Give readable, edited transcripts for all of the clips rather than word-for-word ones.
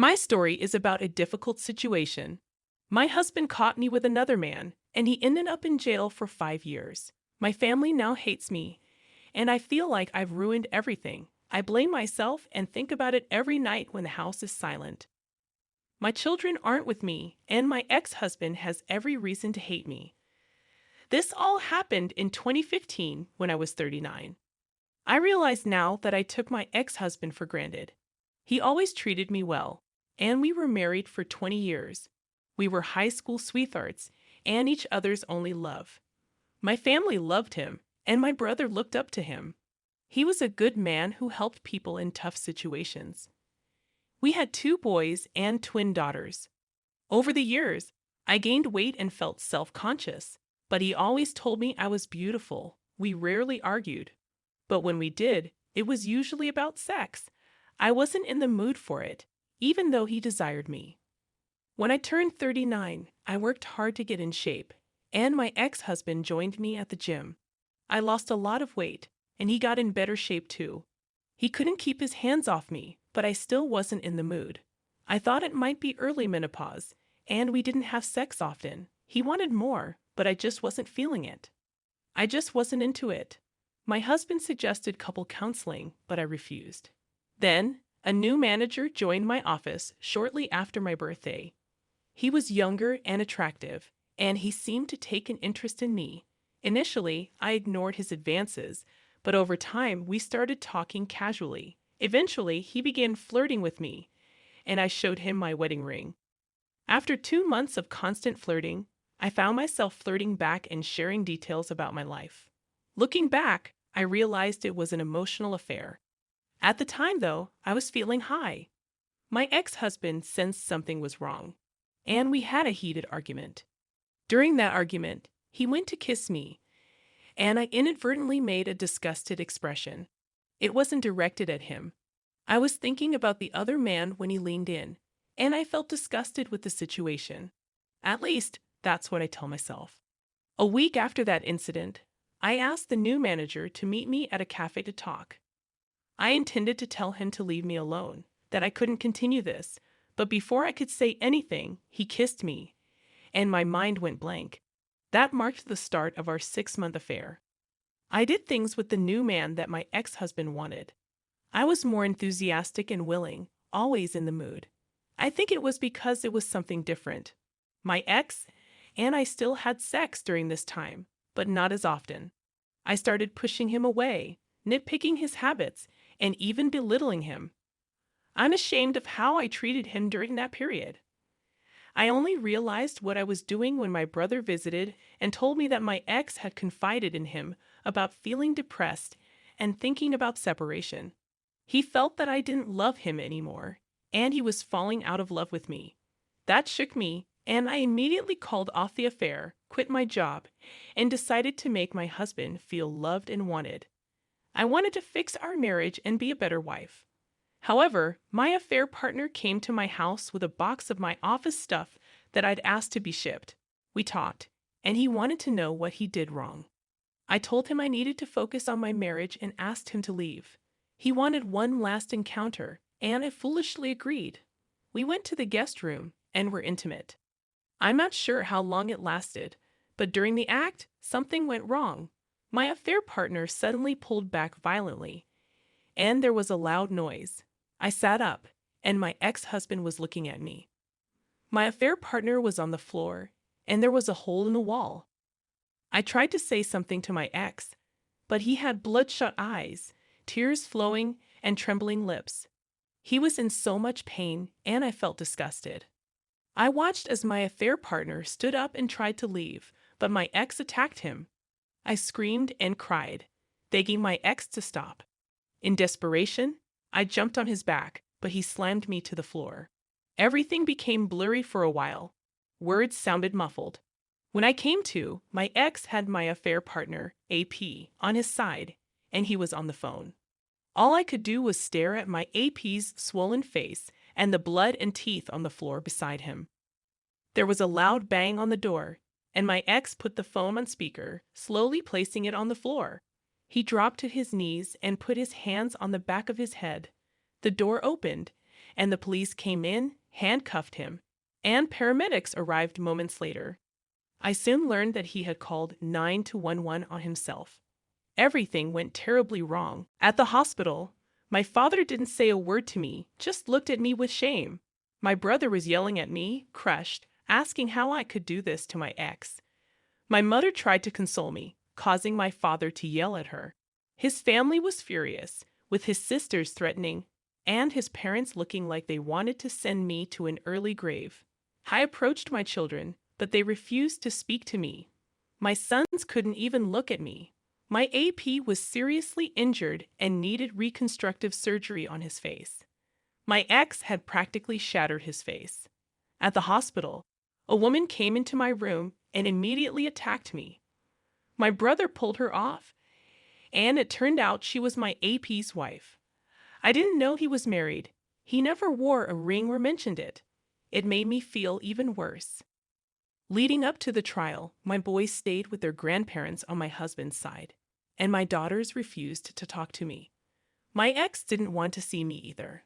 My story is about a difficult situation. My husband caught me with another man, and he ended up in jail for 5 years. My family now hates me, and I feel like I've ruined everything. I blame myself and think about it every night when the house is silent. My children aren't with me, and my ex husband has every reason to hate me. This all happened in 2015 when I was 39. I realize now that I took my ex husband for granted. He always treated me well, and we were married for 20 years. We were high school sweethearts and each other's only love. My family loved him, and my brother looked up to him. He was a good man who helped people in tough situations. We had 2 boys and twin daughters. Over the years, I gained weight and felt self conscious, but he always told me I was beautiful. We rarely argued. But when we did, it was usually about sex. I wasn't in the mood for it, even though he desired me. When I turned 39, I worked hard to get in shape, and my ex husband joined me at the gym. I lost a lot of weight, and he got in better shape too. He couldn't keep his hands off me, but I still wasn't in the mood. I thought it might be early menopause, and we didn't have sex often. He wanted more, but I just wasn't feeling it. I just wasn't into it. My husband suggested couple counseling, but I refused. Then, a new manager joined my office shortly after my birthday. He was younger and attractive, and he seemed to take an interest in me. Initially, I ignored his advances, but over time we started talking casually. Eventually, he began flirting with me, and I showed him my wedding ring. After 2 months of constant flirting, I found myself flirting back and sharing details about my life. Looking back, I realized it was an emotional affair. At the time, though, I was feeling high. My ex-husband sensed something was wrong, and we had a heated argument. During that argument, he went to kiss me, and I inadvertently made a disgusted expression. It wasn't directed at him. I was thinking about the other man when he leaned in, and I felt disgusted with the situation. At least, that's what I tell myself. A week after that incident, I asked the new manager to meet me at a cafe to talk. I intended to tell him to leave me alone, that I couldn't continue this, but before I could say anything, he kissed me, and my mind went blank. That marked the start of our 6-month affair. I did things with the new man that my ex-husband wanted. I was more enthusiastic and willing, always in the mood. I think it was because it was something different. My ex and I still had sex during this time, but not as often. I started pushing him away, nitpicking his habits, and even belittling him. I'm ashamed of how I treated him during that period. I only realized what I was doing when my brother visited and told me that my ex had confided in him about feeling depressed and thinking about separation. He felt that I didn't love him anymore, and he was falling out of love with me. That shook me, and I immediately called off the affair, quit my job, and decided to make my husband feel loved and wanted. I wanted to fix our marriage and be a better wife. However, my affair partner came to my house with a box of my office stuff that I'd asked to be shipped. We talked, and he wanted to know what he did wrong. I told him I needed to focus on my marriage and asked him to leave. He wanted one last encounter, and I foolishly agreed. We went to the guest room and were intimate. I'm not sure how long it lasted, but during the act, something went wrong. My affair partner suddenly pulled back violently, and there was a loud noise. I sat up, and my ex-husband was looking at me. My affair partner was on the floor, and there was a hole in the wall. I tried to say something to my ex, but he had bloodshot eyes, tears flowing, and trembling lips. He was in so much pain, and I felt disgusted. I watched as my affair partner stood up and tried to leave, but my ex attacked him. I screamed and cried, begging my ex to stop. In desperation, I jumped on his back, but he slammed me to the floor. Everything became blurry for a while. Words sounded muffled. When I came to, my ex had my affair partner, AP, on his side, and he was on the phone. All I could do was stare at my AP's swollen face and the blood and teeth on the floor beside him. There was a loud bang on the door, and my ex put the phone on speaker, slowly placing it on the floor. He dropped to his knees and put his hands on the back of his head. The door opened, and the police came in, handcuffed him, and paramedics arrived moments later. I soon learned that he had called 911 on himself. Everything went terribly wrong. At the hospital, my father didn't say a word to me, just looked at me with shame. My brother was yelling at me, crushed, asking how I could do this to my ex. My mother tried to console me, causing my father to yell at her. His family was furious, with his sisters threatening, and his parents looking like they wanted to send me to an early grave. I approached my children, but they refused to speak to me. My sons couldn't even look at me. My AP was seriously injured and needed reconstructive surgery on his face. My ex had practically shattered his face. At the hospital, a woman came into my room and immediately attacked me. My brother pulled her off, and it turned out she was my AP's wife. I didn't know he was married. He never wore a ring or mentioned it. It made me feel even worse. Leading up to the trial, my boys stayed with their grandparents on my husband's side, and my daughters refused to talk to me. My ex didn't want to see me either.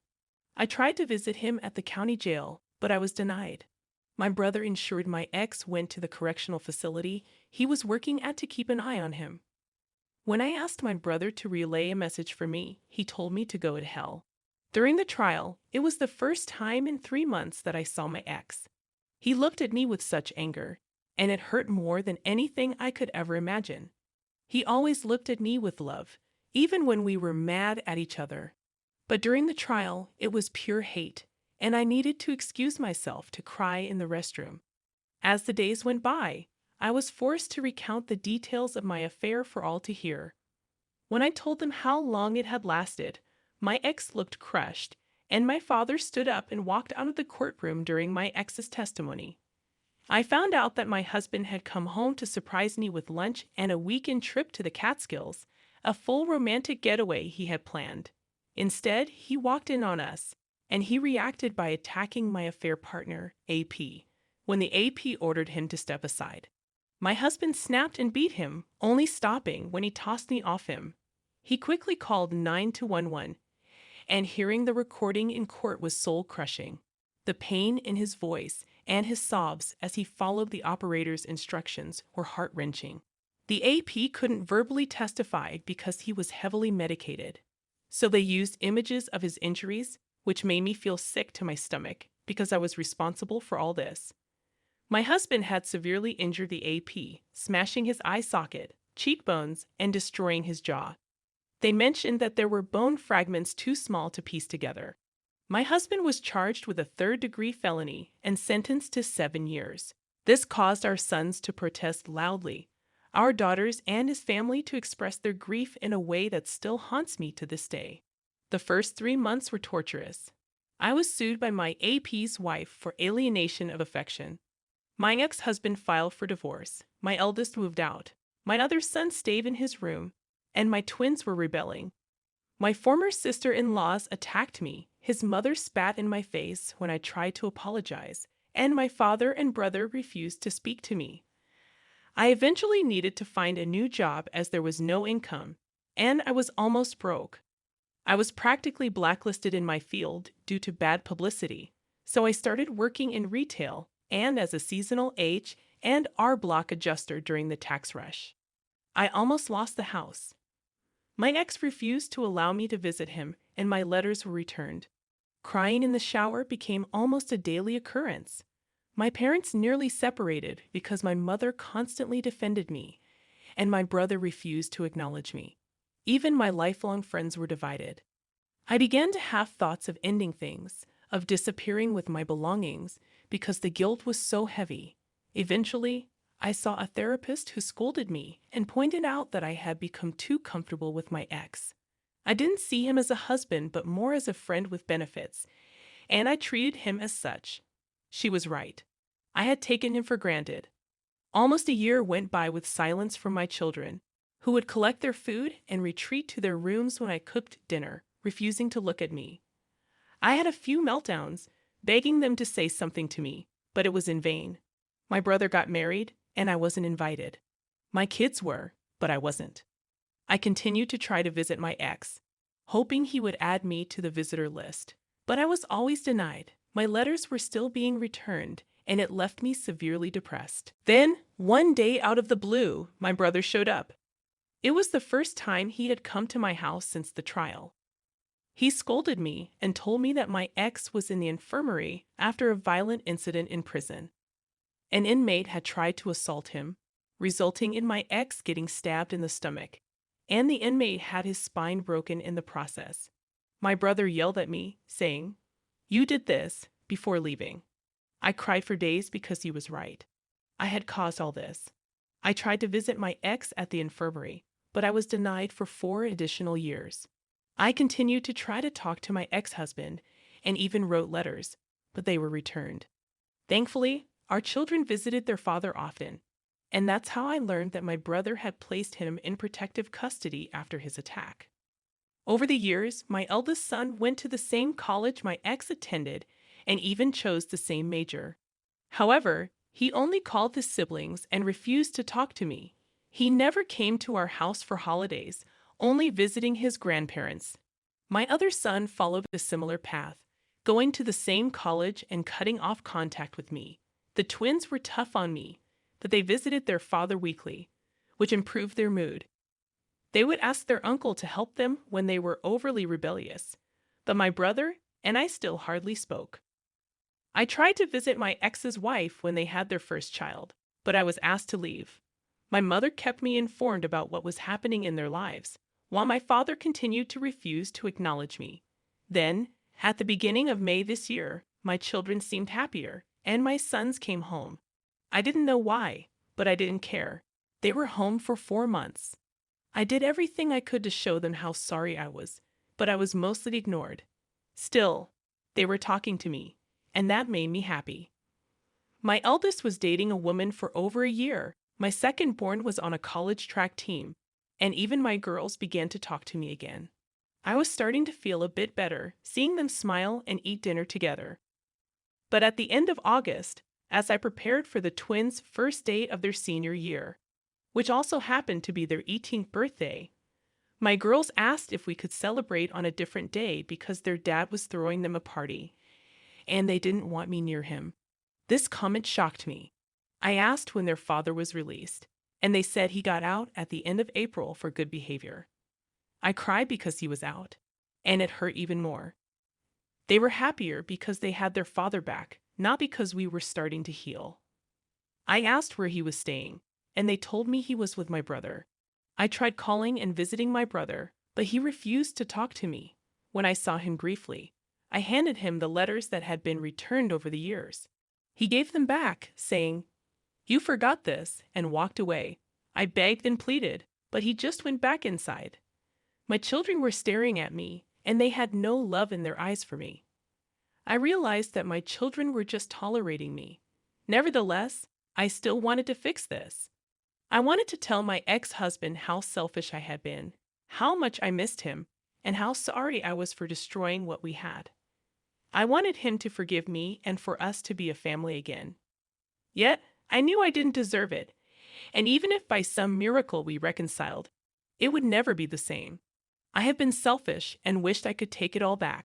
I tried to visit him at the county jail, but I was denied. My brother ensured my ex went to the correctional facility he was working at to keep an eye on him. When I asked my brother to relay a message for me, he told me to go to hell. During the trial, it was the first time in 3 months that I saw my ex. He looked at me with such anger, and it hurt more than anything I could ever imagine. He always looked at me with love, even when we were mad at each other. But during the trial, it was pure hate, and I needed to excuse myself to cry in the restroom. As the days went by, I was forced to recount the details of my affair for all to hear. When I told them how long it had lasted, my ex looked crushed, and my father stood up and walked out of the courtroom during my ex's testimony. I found out that my husband had come home to surprise me with lunch and a weekend trip to the Catskills, a full romantic getaway he had planned. Instead, he walked in on us, and he reacted by attacking my affair partner, AP, when the AP ordered him to step aside. My husband snapped and beat him, only stopping when he tossed me off him. He quickly called 911, and hearing the recording in court was soul-crushing. The pain in his voice and his sobs as he followed the operator's instructions were heart-wrenching. The AP couldn't verbally testify because he was heavily medicated, so they used images of his injuries, which made me feel sick to my stomach because I was responsible for all this. My husband had severely injured the AP, smashing his eye socket, cheekbones, and destroying his jaw. They mentioned that there were bone fragments too small to piece together. My husband was charged with a third-degree felony and sentenced to 7 years. This caused our sons to protest loudly, our daughters and his family to express their grief in a way that still haunts me to this day. The first 3 months were torturous. I was sued by my AP's wife for alienation of affection. My ex-husband filed for divorce. My eldest moved out. My other son stayed in his room, and my twins were rebelling. My former sister-in-laws attacked me. His mother spat in my face when I tried to apologize, and my father and brother refused to speak to me. I eventually needed to find a new job as there was no income, and I was almost broke. I was practically blacklisted in my field due to bad publicity, so I started working in retail and as a seasonal H and R block adjuster during the tax rush. I almost lost the house. My ex refused to allow me to visit him, and my letters were returned. Crying in the shower became almost a daily occurrence. My parents nearly separated because my mother constantly defended me, and my brother refused to acknowledge me. Even my lifelong friends were divided. I began to have thoughts of ending things, of disappearing with my belongings, because the guilt was so heavy. Eventually, I saw a therapist who scolded me and pointed out that I had become too comfortable with my ex. I didn't see him as a husband, but more as a friend with benefits, and I treated him as such. She was right. I had taken him for granted. Almost a year went by with silence from my children, who would collect their food and retreat to their rooms when I cooked dinner, refusing to look at me. I had a few meltdowns, begging them to say something to me, but it was in vain. My brother got married, and I wasn't invited. My kids were, but I wasn't. I continued to try to visit my ex, hoping he would add me to the visitor list. But I was always denied. My letters were still being returned, and it left me severely depressed. Then, one day out of the blue, my brother showed up. It was the first time he had come to my house since the trial. He scolded me and told me that my ex was in the infirmary after a violent incident in prison. An inmate had tried to assault him, resulting in my ex getting stabbed in the stomach, and the inmate had his spine broken in the process. My brother yelled at me, saying, "You did this," before leaving. I cried for days because he was right. I had caused all this. I tried to visit my ex at the infirmary, but I was denied for 4 additional years. I continued to try to talk to my ex-husband and even wrote letters, but they were returned. Thankfully, our children visited their father often, and that's how I learned that my brother had placed him in protective custody after his attack. Over the years, my eldest son went to the same college my ex attended and even chose the same major. However, he only called his siblings and refused to talk to me. He never came to our house for holidays, only visiting his grandparents. My other son followed a similar path, going to the same college and cutting off contact with me. The twins were tough on me, but they visited their father weekly, which improved their mood. They would ask their uncle to help them when they were overly rebellious, but my brother and I still hardly spoke. I tried to visit my ex's wife when they had their first child, but I was asked to leave. My mother kept me informed about what was happening in their lives, while my father continued to refuse to acknowledge me. Then, at the beginning of May this year, my children seemed happier, and my sons came home. I didn't know why, but I didn't care. They were home for 4 months. I did everything I could to show them how sorry I was, but I was mostly ignored. Still, they were talking to me, and that made me happy. My eldest was dating a woman for over a year. My second-born was on a college track team, and even my girls began to talk to me again. I was starting to feel a bit better, seeing them smile and eat dinner together. But at the end of August, as I prepared for the twins' first day of their senior year, which also happened to be their 18th birthday, my girls asked if we could celebrate on a different day because their dad was throwing them a party, and they didn't want me near him. This comment shocked me. I asked when their father was released, and they said he got out at the end of April for good behavior. I cried because he was out, and it hurt even more. They were happier because they had their father back, not because we were starting to heal. I asked where he was staying, and they told me he was with my brother. I tried calling and visiting my brother, but he refused to talk to me. When I saw him briefly, I handed him the letters that had been returned over the years. He gave them back, saying, "You forgot this," and walked away. I begged and pleaded, but he just went back inside. My children were staring at me, and they had no love in their eyes for me. I realized that my children were just tolerating me. Nevertheless, I still wanted to fix this. I wanted to tell my ex-husband how selfish I had been, how much I missed him, and how sorry I was for destroying what we had. I wanted him to forgive me and for us to be a family again. Yet, I knew I didn't deserve it, and even if by some miracle we reconciled, it would never be the same. I have been selfish and wished I could take it all back.